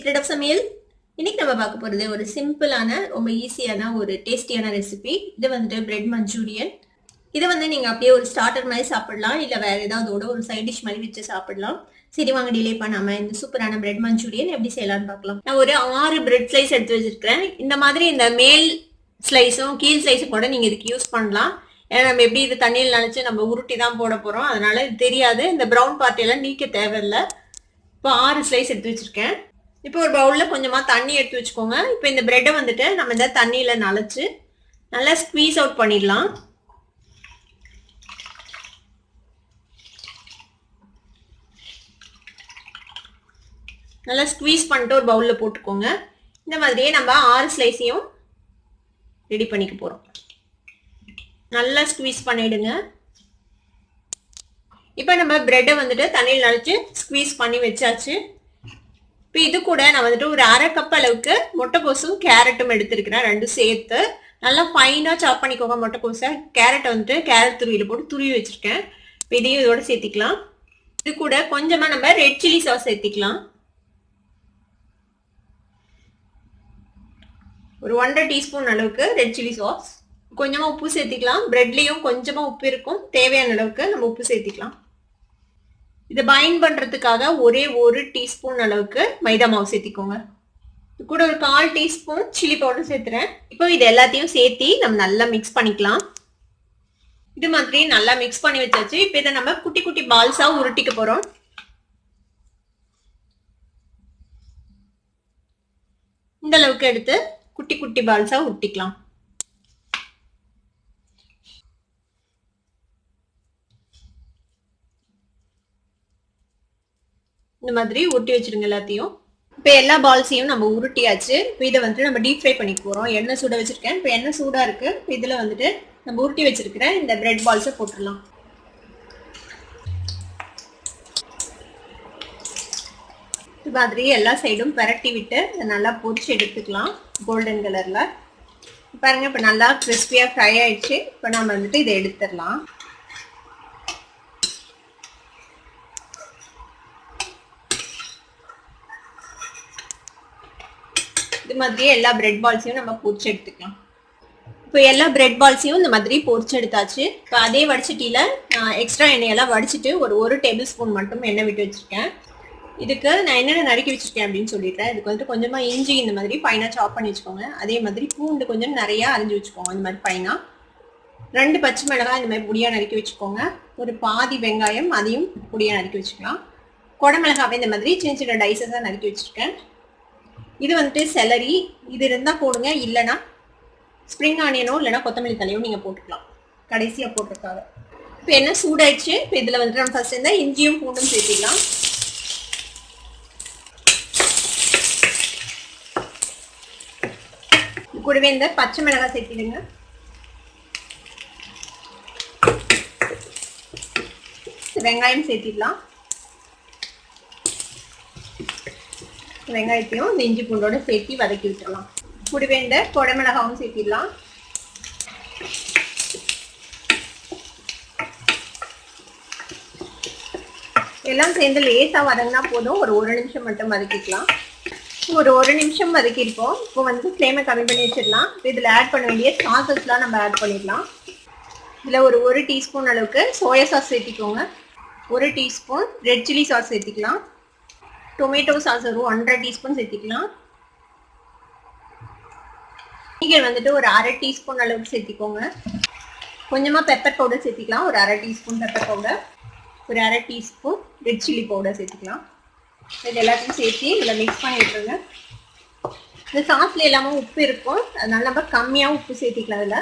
Secret of சமையல். இன்னைக்கு நம்ம பார்க்க போறது ஒரு சிம்பிளான ரொம்ப ஈஸியான ஒரு டேஸ்டியான ரெசிபி. இது வந்துட்டு பிரெட் மஞ்சூரியன். இதை வந்து நீங்க அப்படியே ஒரு ஸ்டார்டர் மாதிரி சாப்பிடலாம், இல்ல வேற ஏதாவது ஒரு சைட் டிஷ் மாதிரி வச்சு சாப்பிடலாம். சரி வாங்க டிலே பண்ணாம இந்த சூப்பரான பிரெட் மஞ்சூரியன் எப்படி செய்யலாம்னு பார்க்கலாம். நான் ஒரு 6 பிரெட் ஸ்லைஸ் எடுத்து வச்சிருக்கிறேன். இந்த மாதிரி இந்த மேல் ஸ்லைஸும் கீழ் ஸ்லைஸும் கூட நீங்க இதுக்கு யூஸ் பண்ணலாம். ஏன்னா நம்ம எப்படி இது தண்ணியில் நினைச்சு நம்ம உருட்டி தான் போட போறோம், அதனால இது தெரியாது. இந்த ப்ரௌன் பார்ட்டியெல்லாம் நீக்க தேவையில்லை. இப்போ 6 ஸ்லைஸ் எடுத்து வச்சிருக்கேன். இப்போ ஒரு பவுல்ல கொஞ்சமா தண்ணி எடுத்து வச்சுக்கோங்க. இப்போ இந்த பிரெட்டை வந்துட்டு நம்ம இந்த தண்ணியில நனைச்சு நல்லா ஸ்குவீஸ் அவுட் பண்ணிடலாம். நல்லா ஸ்குவீஸ் பண்ணிட்டு ஒரு பவுல்ல போட்டுக்கோங்க. இந்த மாதிரியே நம்ம 6 ஸ்லைஸையும் ரெடி பண்ணிக்க போறோம். நல்லா ஸ்குவீஸ் பண்ணிடுங்க. இப்போ நம்ம பிரெட்டை வந்துட்டு தண்ணியில் நனைச்சு ஸ்குவீஸ் பண்ணி வச்சாச்சு. இப்போ இது கூட நான் வந்துட்டு ஒரு 1/2 கப் அளவுக்கு முட்டைக்கோசும் கேரட்டும் எடுத்துருக்கிறேன், ரெண்டும் சேர்த்து. நல்லா ஃபைனாக சாப் பண்ணிக்கோங்க முட்டைக்கோசை. கேரட்டை வந்துட்டு கேரட் துருவியில் போட்டு துருவி வச்சிருக்கேன். இப்போ இதையும் இதோட சேர்த்திக்கலாம். இது கூட கொஞ்சமாக நம்ம ரெட் சில்லி சாஸ் சேர்த்திக்கலாம். ஒரு 1/2 டீஸ்பூன் அளவுக்கு ரெட் சில்லி சாஸ். கொஞ்சமா உப்பு சேர்த்திக்கலாம். பிரெட்லயும் கொஞ்சமா உப்பு இருக்கும், தேவையான அளவுக்கு நம்ம உப்பு சேர்த்திக்கலாம். இதை பைண்ட் பண்றதுக்காக ஒரே 1 டீஸ்பூன் அளவுக்கு மைதா மாவு சேர்த்திக்கோங்க. இது கூட ஒரு 1/4 டீஸ்பூன் சில்லி பவுடர் சேர்த்துறேன். இப்போ இது எல்லாத்தையும் சேர்த்தி நம்ம நல்லா மிக்ஸ் பண்ணிக்கலாம். இது மாதிரி நல்லா மிக்ஸ் பண்ணி வச்சாச்சு. இப்போ இதை நம்ம குட்டி குட்டி பால்ஸா உருட்டிக்க போறோம். இந்த அளவுக்கு எடுத்து குட்டி குட்டி பால்ஸா உருட்டிக்கலாம். இந்த மாதிரி உருட்டி வச்சிருங்க எல்லாத்தையும். இப்போ எல்லா பால்ஸையும் நம்ம உருட்டியாச்சு. இப்போ இதை வந்துட்டு நம்ம டீப் ஃப்ரை பண்ணிக்க போறோம். எண்ணெய் சூட வச்சிருக்கேன். இப்போ எண்ணெய் சூடா இருக்கு. இப்போ இதுல வந்துட்டு நம்ம உருட்டி வச்சிருக்கிற இந்த பிரெட் பால்ஸை போட்டுடலாம். இது மாதிரி எல்லா சைடும் பரட்டி விட்டு நல்லா பொரிச்சு எடுத்துக்கலாம் கோல்டன் கலர்ல. பாருங்க இப்போ நல்லா கிறிஸ்பியா ஃப்ரை ஆயிடுச்சு. இப்போ நம்ம வந்துட்டு இதை எடுத்துடலாம். இது மாதிரி எல்லா பிரெட் பால்ஸையும் நம்ம பொரிச்சு எடுத்துக்கலாம். இப்போ எல்லா பிரெட் பால்ஸையும் இந்த மாதிரி பொரிச்சு எடுத்தாச்சு. இப்போ அதே வடிச்சிட்டில எக்ஸ்ட்ரா எண்ணெயெல்லாம் வடிச்சிட்டு ஒரு டேபிள் ஸ்பூன் மட்டும் எண்ணெய் விட்டு வச்சிருக்கேன். இதுக்கு நான் என்னென்ன நறுக்கி வச்சிருக்கேன் அப்படின்னு சொல்லிட்டேன். இதுக்கு வந்துட்டு கொஞ்சமா இஞ்சி இந்த மாதிரி ஃபைனா சாப் பண்ணி வச்சுக்கோங்க. அதே மாதிரி பூண்டு கொஞ்சம் நிறைய அரிஞ்சு வச்சுக்கோங்க. இந்த மாதிரி ஃபைனா 2 பச்சை மிளகாய் இந்த மாதிரி பொடியா நறுக்கி வச்சுக்கோங்க. ஒரு பாதி வெங்காயம் அதையும் பொடியா நறுக்கி வச்சுக்கலாம். குடமிளகாவை இந்த மாதிரி சின்ன சின்ன டைசஸா நறுக்கி வச்சிருக்கேன். இது வந்துட்டு செலரி, இது இருந்தா போடுங்க, இல்லைன்னா ஸ்ப்ரிங் ஆனியனோ இல்லைன்னா கொத்தமல்லி தலையோ நீங்க போட்டுக்கலாம் கடைசியா போட்டிருக்காங்க. இப்போ என்ன சூடாயிடுச்சு. இப்போ இதுல வந்துட்டு நம்ம ஃபர்ஸ்ட் இந்த இஞ்சியும் பூண்டும் சேர்த்திக்கலாம். கூடவே இந்த பச்சை மிளகாய் சேர்த்திடுங்க. வெங்காயம் சேர்த்திடலாம். வெங்காயத்தையும் இந்த இஞ்சி பூண்டோட சேர்த்து வதக்கி விட்டுடலாம். கூடவே இந்த குடமிளகாவும் சேர்த்திடலாம். எல்லாம் சேர்ந்து லேசா வதங்கினா போதும். ஒரு 1 நிமிஷம் மட்டும் வதக்கிக்கலாம். ஒரு 1 நிமிஷம் வதக்கிருப்போம். இப்போ வந்து ஃப்ளேமை கம்மி பண்ணி வச்சிடலாம். இதில் ஆட் பண்ண வேண்டிய சாசஸ்லாம் நம்ம ஆட் பண்ணிடலாம். இதில் ஒரு டீஸ்பூன் அளவுக்கு சோயா சாஸ் சேர்த்திக்கோங்க. 1 டீஸ்பூன் ரெட் சில்லி சாஸ் சேர்த்திக்கலாம். டொமேட்டோ சாஸ் ஒரு 1/2 டீஸ்பூன் சேர்த்திக்கலாம். நீங்கள் வந்துட்டு ஒரு 1/2 டீஸ்பூன் அளவுக்கு சேர்த்திக்கோங்க. கொஞ்சமாக பெப்பர் பவுடர் சேர்த்திக்கலாம். ஒரு 1/2 டீஸ்பூன் பெப்பர் பவுடர், ஒரு 1/2 டீஸ்பூன் ரெட் சில்லி பவுடர் சேர்த்திக்கலாம். இது எல்லாத்தையும் சேர்த்து இதில் மிக்ஸ் பண்ணி விட்டுருங்க. இந்த சாஸ்ல எல்லாமே உப்பு இருக்கும், அதனால நம்ம கம்மியாக உப்பு சேர்த்திக்கலாம். அதில்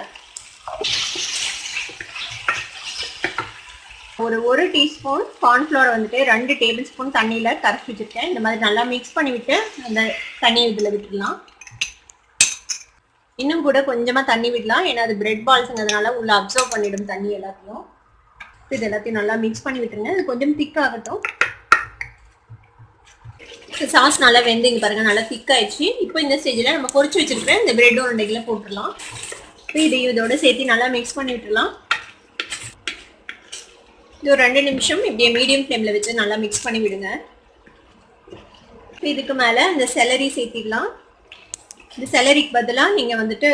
ஒரு டீஸ்பூன் கார்ன்ஃப்ளவர் வந்துட்டு 2 டேபிள் ஸ்பூன் தண்ணியில் கரைச்சி வச்சுருக்கேன். இந்த மாதிரி நல்லா மிக்ஸ் பண்ணி விட்டு அந்த தண்ணி இதில் விட்டுடலாம். இன்னும் கூட கொஞ்சமாக தண்ணி விடலாம், ஏன்னா அது பிரெட் பால்ஸுங்கிறதுனால உள்ள அப்சர்வ் பண்ணிடும் தண்ணி எல்லாத்தையும். இது எல்லாத்தையும் நல்லா மிக்ஸ் பண்ணி விட்டுருங்க. இது கொஞ்சம் திக்காகட்டும். சாஸ் நல்லா வெந்து இங்கே பாருங்க நல்லா திக்காயிடுச்சு. இப்போ இந்த ஸ்டேஜில் நம்ம பொரிச்சு வச்சிருக்கிறேன் இந்த பிரெட் உருண்டைகளை போட்டுடலாம். இதையும் இதோட சேர்த்து நல்லா மிக்ஸ் பண்ணி விட்டுடலாம். இது ஒரு 2 நிமிஷம் இப்படியே மீடியம் ஃப்ளேமில் வச்சு நல்லா மிக்ஸ் பண்ணி விடுங்க. இதுக்கு மேலே இந்த செலரி சேர்த்திடலாம். இந்த செலரிக்கு பதிலாக நீங்கள் வந்துட்டு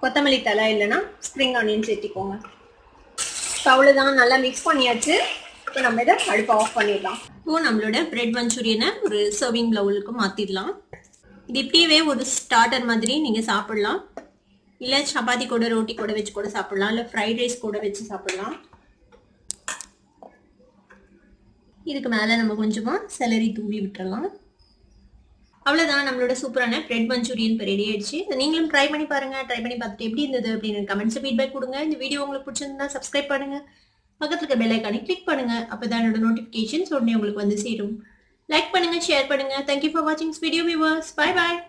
கொத்தமல்லி தழை இல்லைன்னா ஸ்ப்ரிங் ஆனியன் சேர்த்திக்கோங்க. இப்போ அவ்வளோதான், நல்லா மிக்ஸ் பண்ணியாச்சு. இப்போ நம்ம இதை அடுப்பை ஆஃப் பண்ணிடலாம். இப்போ நம்மளோட பிரெட் மஞ்சூரியனை ஒரு சர்விங் பவுலுக்கு மாற்றிடலாம். இது இப்படியே ஒரு ஸ்டார்டர் மாதிரி நீங்கள் சாப்பிடலாம். இல்லை சப்பாத்தி கூட ரோட்டி கூட வச்சு கூட சாப்பிடலாம். இல்லை ஃப்ரைட் ரைஸ் கூட வச்சு சாப்பிடலாம். இதுக்கு மேலே நம்ம கொஞ்சமாக செலரி தூவி விட்டுறலாம். அவ்வளோதான், நம்மளோட சூப்பரான பிரெட் மஞ்சூரியன் இப்போ ரெடி ஆயிடுச்சு. நீங்களும் ட்ரை பண்ணி பாருங்கள். ட்ரை பண்ணி பார்த்துட்டு எப்படி இருந்தது அப்படின்னு கமெண்ட்ஸ் ஃபீட்பேக் கொடுங்க. இந்த வீடியோ உங்களுக்கு பிடிச்சிருந்தா சப்ஸ்கிரைப் பண்ணுங்கள். பக்கத்தில் இருக்க பெல் ஐக்கானை கிளிக் பண்ணுங்கள். அப்போ தான் என்னோட நோட்டிஃபிகேஷன்ஸ் உடனே உங்களுக்கு வந்து சேரும். லைக் பண்ணுங்கள், ஷேர் பண்ணுங்கள். தேங்க்யூ ஃபார் வாட்சிங் வீடியோ வியூவர்ஸ். Bye bye.